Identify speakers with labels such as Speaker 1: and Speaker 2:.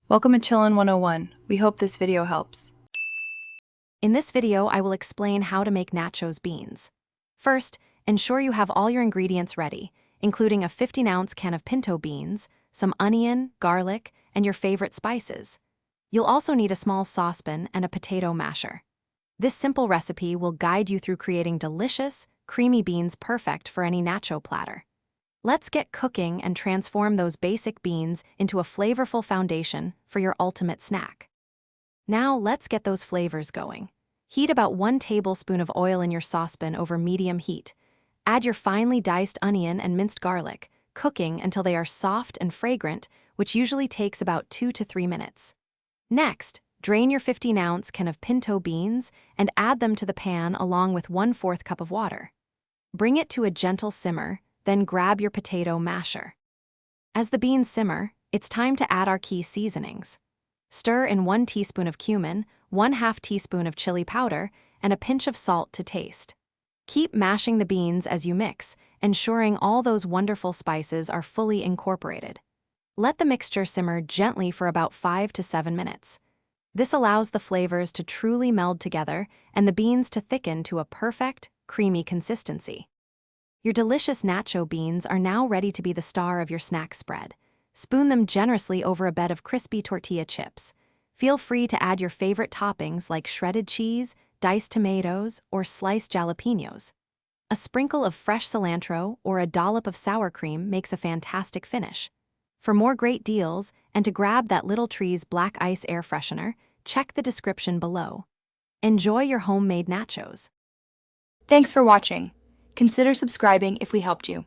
Speaker 1: Welcome to Chillin' 101. We hope this video helps.
Speaker 2: In this video, I will explain how to make nachos beans. First, ensure you have all your ingredients ready, including a 15-ounce can of pinto beans, some onion, garlic, and your favorite spices. You'll also need a small saucepan and a potato masher. This simple recipe will guide you through creating delicious, creamy beans perfect for any nacho platter. Let's get cooking and transform those basic beans into a flavorful foundation for your ultimate snack. Now let's get those flavors going. Heat about 1 tablespoon of oil in your saucepan over medium heat. Add your finely diced onion and minced garlic, cooking until they are soft and fragrant, which usually takes about 2 to 3 minutes. Next, drain your 15-ounce can of pinto beans and add them to the pan along with 1/4 cup of water. Bring it to a gentle simmer, then grab your potato masher. As the beans simmer, it's time to add our key seasonings. Stir in 1 teaspoon of cumin, 1/2 teaspoon of chili powder, and a pinch of salt to taste. Keep mashing the beans as you mix, ensuring all those wonderful spices are fully incorporated. Let the mixture simmer gently for about 5 to 7 minutes. This allows the flavors to truly meld together and the beans to thicken to a perfect, creamy consistency. Your delicious nacho beans are now ready to be the star of your snack spread. Spoon them generously over a bed of crispy tortilla chips. Feel free to add your favorite toppings like shredded cheese, diced tomatoes, or sliced jalapenos. A sprinkle of fresh cilantro or a dollop of sour cream makes a fantastic finish. For more great deals and to grab that Little Trees Black Ice air freshener, check the description below. Enjoy your homemade nachos.
Speaker 3: Thanks for watching. Consider subscribing if we helped you.